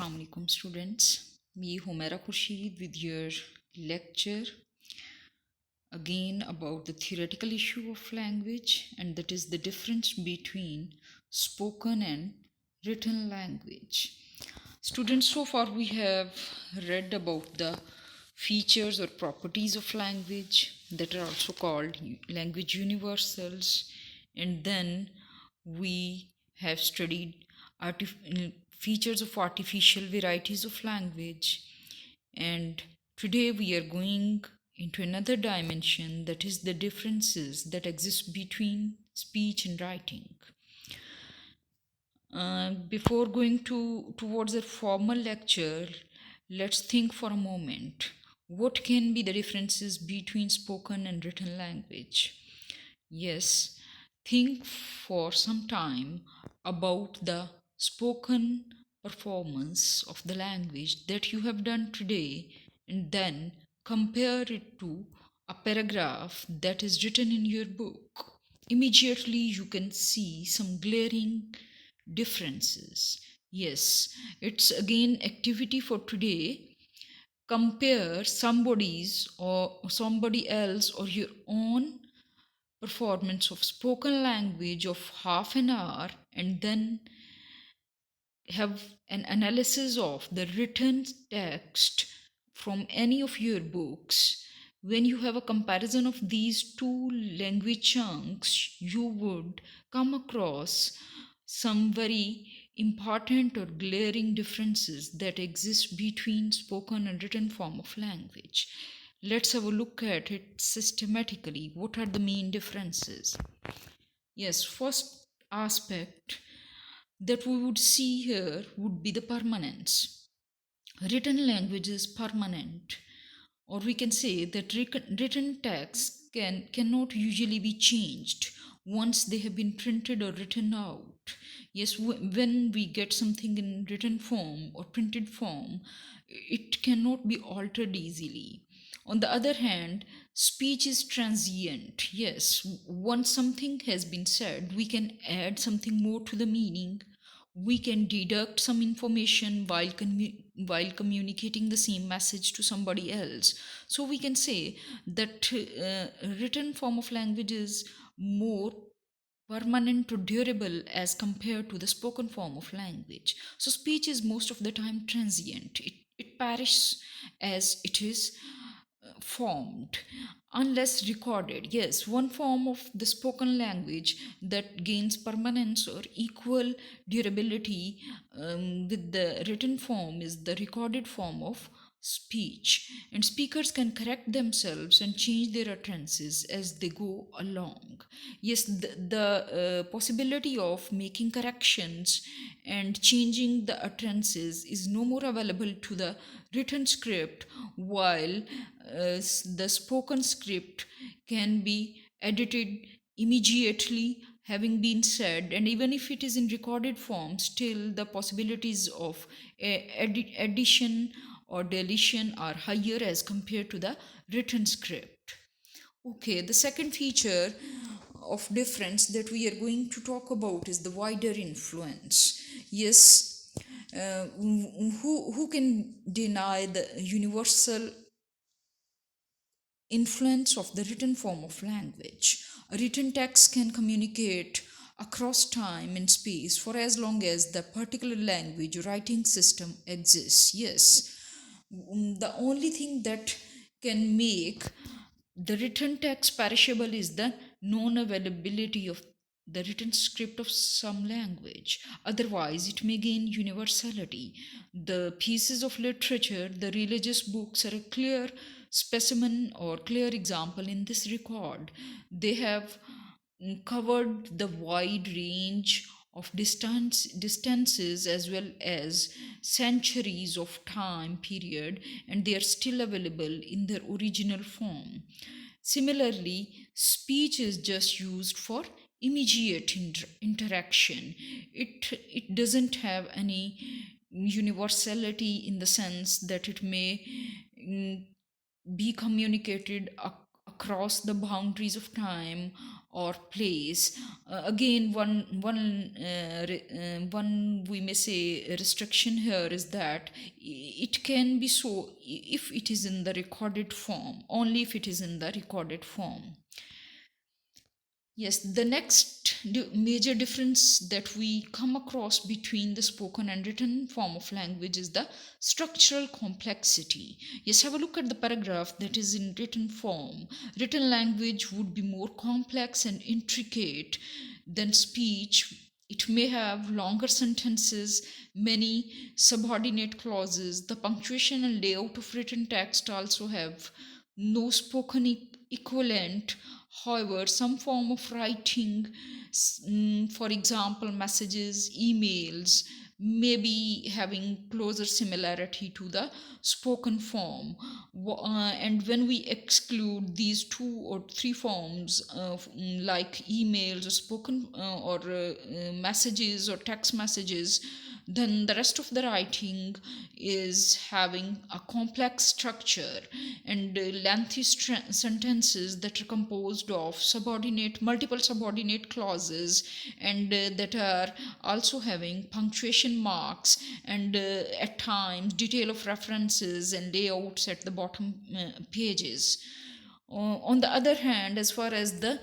Assalamu alaikum students. Me Humaira Khurshid with your lecture again about the theoretical issue of language, and that is the difference between spoken and written language. Students, so far we have read about the features or properties of language that are also called language universals, and then we have studied features of artificial varieties of language, and today we are going into another dimension, that is the differences that exist between speech and writing. Before going towards a formal lecture, let's think for a moment. What can be the differences between spoken and written language? Yes, think for some time about the spoken performance of the language that you have done today, and then compare it to a paragraph that is written in your book. Immediately you can see some glaring differences. Yes, it's again activity for today. Compare somebody's or somebody else or your own performance of spoken language of half an hour, and then have an analysis of the written text from any of your books. When you have a comparison of these two language chunks, you would come across some very important or glaring differences that exist between spoken and written form of language. Let's have a look at it systematically. What are the main differences? Yes, first aspect that we would see here would be the permanence. Written language is permanent, or we can say that written texts cannot usually be changed once they have been printed or written out. Yes, when we get something in written form or printed form, it cannot be altered easily. On the other hand, speech is transient. Yes, once something has been said, we can add something more to the meaning. We can deduct some information while communicating the same message to somebody else. So we can say that written form of language is more permanent or durable as compared to the spoken form of language. So speech is most of the time transient. It perishes as it is formed unless recorded. Yes, one form of the spoken language that gains permanence or equal durability with the written form is the recorded form of speech, and speakers can correct themselves and change their utterances as they go along. Yes, the possibility of making corrections and changing the utterances is no more available to the written script, while the spoken script can be edited immediately having been said, and even if it is in recorded form, still the possibilities of addition or deletion are higher as compared to the written script. Okay, the second feature of difference that we are going to talk about is the wider influence. Yes, who can deny the universal influence of the written form of language? A written text can communicate across time and space for as long as the particular language writing system exists. Yes, the only thing that can make the written text perishable is the non availability of the written script of some language. Otherwise, it may gain universality. The pieces of literature, the religious books, are a clear specimen or clear example in this record. They have covered the wide range of distances as well as centuries of time period, and they are still available in their original form. Similarly, speech is just used for immediate interaction. It doesn't have any universality in the sense that it may be communicated across the boundaries of time or place. Again, one we may say restriction here is that it can be so if it is in the recorded form, only if it is in the recorded form. Yes, the next major difference that we come across between the spoken and written form of language is the structural complexity. Yes, have a look at the paragraph that is in written form. Written language would be more complex and intricate than speech. It may have longer sentences, many subordinate clauses. The punctuation and layout of written text also have no spoken equivalent. However, some form of writing, for example, messages, emails, may be having closer similarity to the spoken form. And when we exclude these two or three forms, like emails or spoken messages or text messages, then the rest of the writing is having a complex structure and lengthy sentences that are composed of multiple subordinate clauses, and that are also having punctuation marks and at times detail of references and layouts at the bottom pages. On the other hand, as far as the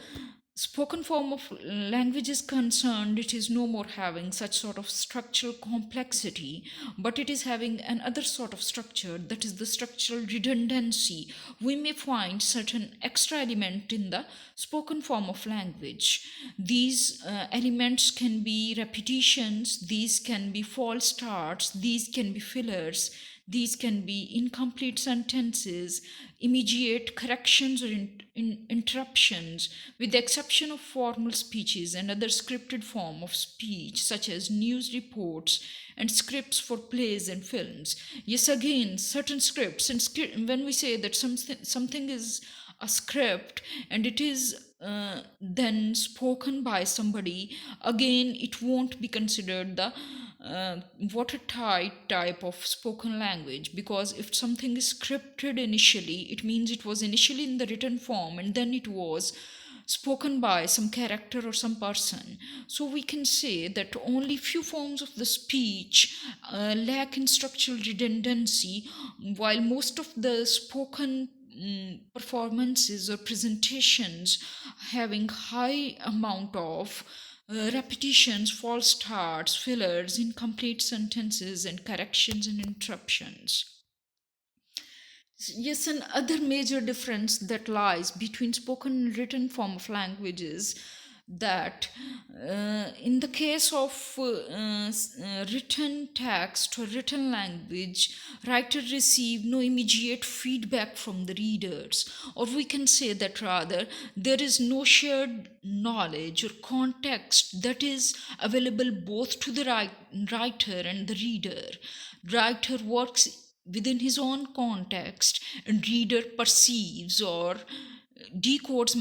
spoken form of language is concerned, it is no more having such sort of structural complexity, but it is having another sort of structure, that is the structural redundancy. We may find certain extra element in the spoken form of language. These elements can be repetitions, these can be false starts, these can be fillers, these can be incomplete sentences, immediate corrections or interruptions, with the exception of formal speeches and other scripted form of speech such as news reports and scripts for plays and films. Yes, again, certain scripts and when we say that something is a script and it is then spoken by somebody, again it won't be considered the watertight type of spoken language, because if something is scripted initially, it means it was initially in the written form and then it was spoken by some character or some person. So we can say that only few forms of the speech lack in structural redundancy, while most of the spoken performances or presentations having high amount of repetitions, false starts, fillers, incomplete sentences, and corrections and interruptions. Yes, another major difference that lies between spoken and written form of language is that in the case of written text or written language, writers receive no immediate feedback from the readers, or we can say that rather there is no shared knowledge or context that is available both to the writer and the reader. Writer works within his own context, and reader perceives or decodes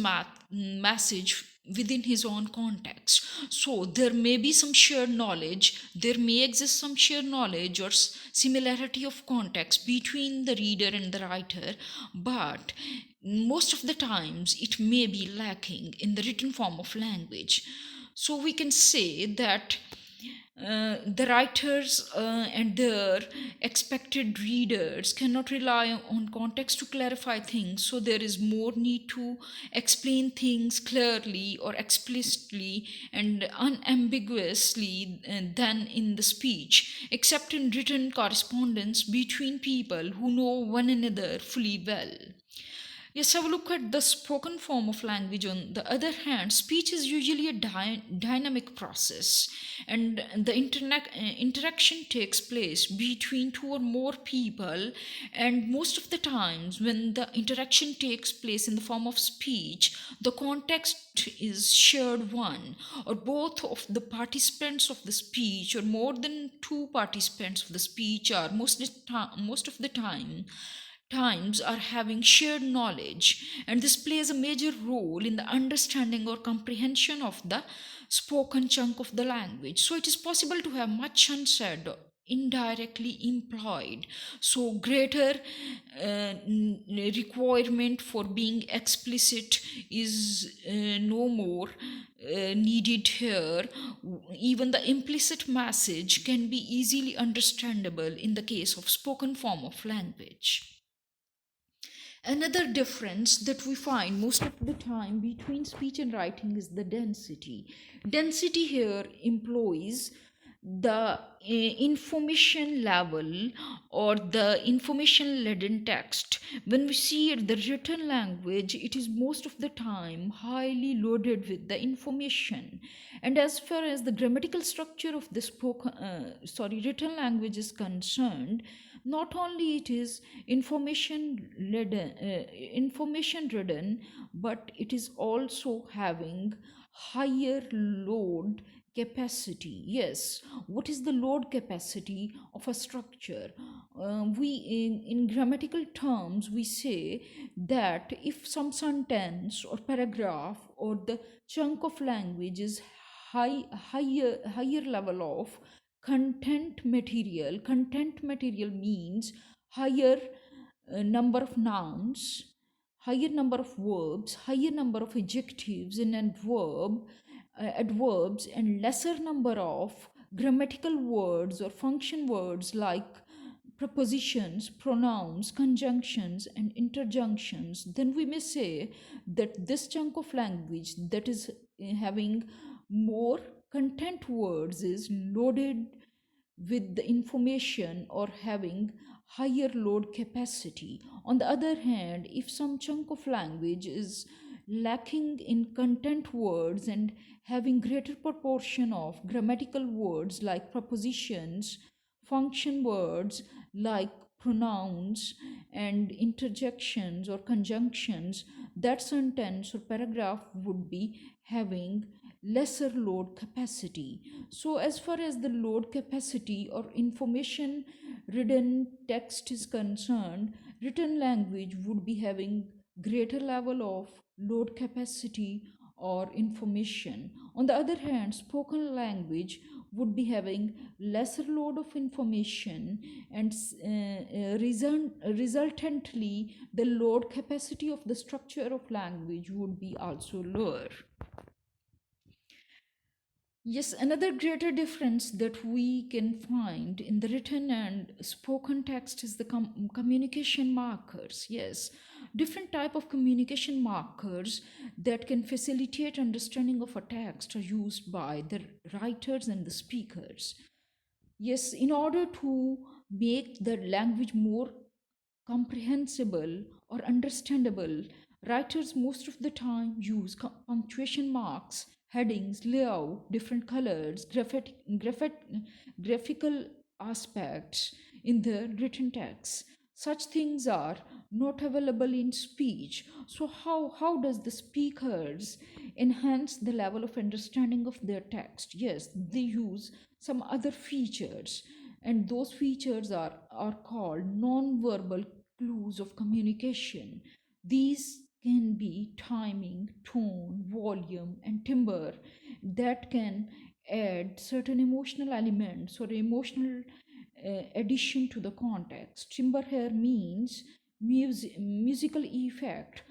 message within his own context. So there may be some shared knowledge, there may exist some shared knowledge or similarity of context between the reader and the writer, but most of the times it may be lacking in the written form of language. So we can say that the writers and their expected readers cannot rely on context to clarify things, so there is more need to explain things clearly or explicitly and unambiguously than in the speech, except in written correspondence between people who know one another fully well. Yes, have a look at the spoken form of language. On the other hand, speech is usually a dynamic process, and the interaction takes place between two or more people. And most of the times, when the interaction takes place in the form of speech, the context is shared one, or both of the participants of the speech, or more than two participants of the speech, are most of the times are having shared knowledge, and this plays a major role in the understanding or comprehension of the spoken chunk of the language. So it is possible to have much unsaid indirectly implied. So, greater requirement for being explicit is no more needed here. Even the implicit message can be easily understandable in the case of spoken form of language. Another difference that we find most of the time between speech and writing is the density. Density here employs the information level or the information laden text. When we see the written language, it is most of the time highly loaded with the information. And as far as the grammatical structure of the written language is concerned, not only it is information ridden, but it is also having higher load capacity. Yes, what is the load capacity of a structure? In grammatical terms we say that if some sentence or paragraph or the chunk of language is higher level of content material means higher number of nouns, higher number of verbs, higher number of adjectives and adverbs, and lesser number of grammatical words or function words like prepositions, pronouns, conjunctions, and interjunctions, then we may say that this chunk of language that is having more content words is loaded with the information or having higher load capacity. On the other hand, if some chunk of language is lacking in content words and having greater proportion of grammatical words like prepositions, function words like pronouns, and interjections or conjunctions, that sentence or paragraph would be having lesser load capacity. So, as far as the load capacity or information ridden text is concerned, written language would be having greater level of load capacity or information. On the other hand, spoken language would be having lesser load of information, and resultantly the load capacity of the structure of language would be also lower. Yes, another greater difference that we can find in the written and spoken text is the communication markers. Yes, different type of communication markers that can facilitate understanding of a text are used by the writers and the speakers. Yes, in order to make the language more comprehensible or understandable, writers most of the time use punctuation marks, headings, layout, different colors, graphical aspects in the written text. Such things are not available in speech. So how does the speakers enhance the level of understanding of their text? Yes, they use some other features, and those features are called non-verbal clues of communication. These can be timing, tone, volume, and timbre that can add certain emotional elements or emotional addition to the context. Timbre here means musical effect,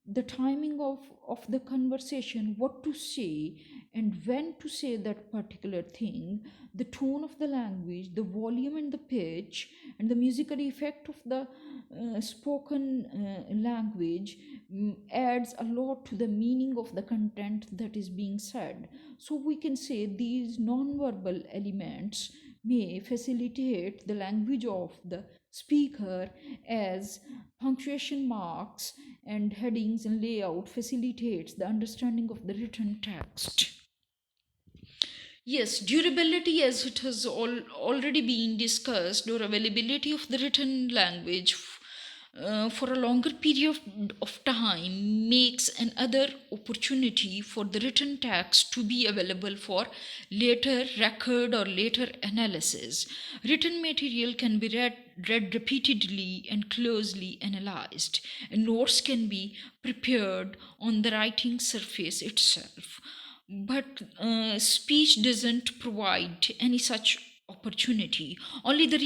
the timing of the conversation, what to say and when to say that particular thing, the tone of the language, the volume and the pitch, and the musical effect of the spoken language adds a lot to the meaning of the content that is being said. So we can say these non-verbal elements may facilitate the language of the speaker, as punctuation marks and headings and layout facilitates the understanding of the written text. Yes, durability, as it has already been discussed, or availability of the written language for a longer period of time makes another opportunity for the written text to be available for later record or later analysis. Written material can be read repeatedly and closely analyzed, and notes can be prepared on the writing surface itself. But speech doesn't provide any such opportunity. Only the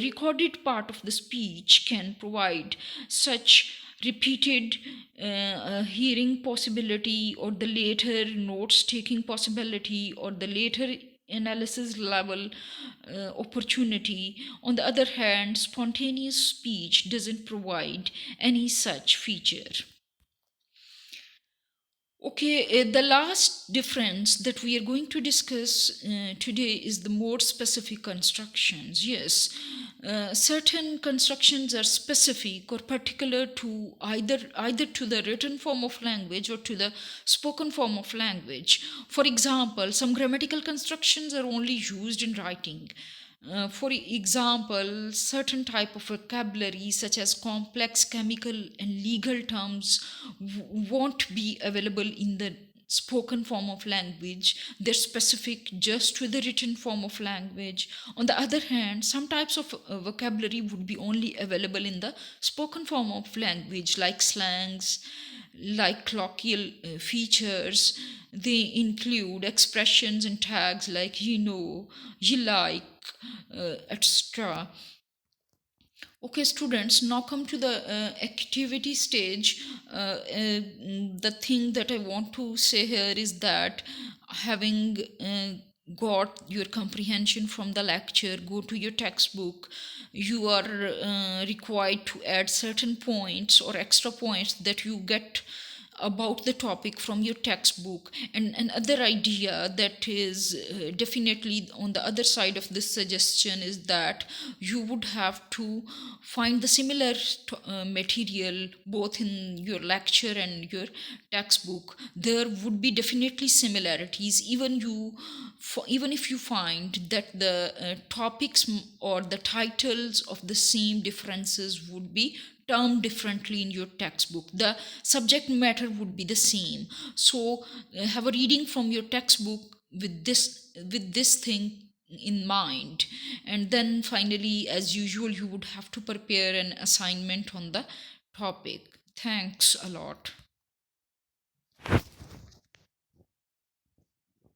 recorded part of the speech can provide such repeated hearing possibility, or the later notes taking possibility, or the later analysis level opportunity. On the other hand, spontaneous speech doesn't provide any such feature. Okay, the last difference that we are going to discuss today is the more specific constructions. Yes, certain constructions are specific or particular to either to the written form of language or to the spoken form of language. For example, some grammatical constructions are only used in writing. For example, certain type of vocabulary such as complex chemical and legal terms won't be available in the spoken form of language. They're specific just to the written form of language. On the other hand, some types of vocabulary would be only available in the spoken form of language, like slangs, like colloquial features. They include expressions and tags like you know, you like, etc. Okay, students, now come to the activity stage. The thing that I want to say here is that having got your comprehension from the lecture, go to your textbook. You are required to add certain points or extra points that you get about the topic from your textbook. And another idea that is definitely on the other side of this suggestion is that you would have to find the similar material both in your lecture and your textbook. There would be definitely similarities, even if you find that the topics or the titles of the same differences would be termed differently in your textbook. The subject matter would be the same. So have a reading from your textbook with this thing in mind. And then finally, as usual, you would have to prepare an assignment on the topic. Thanks a lot.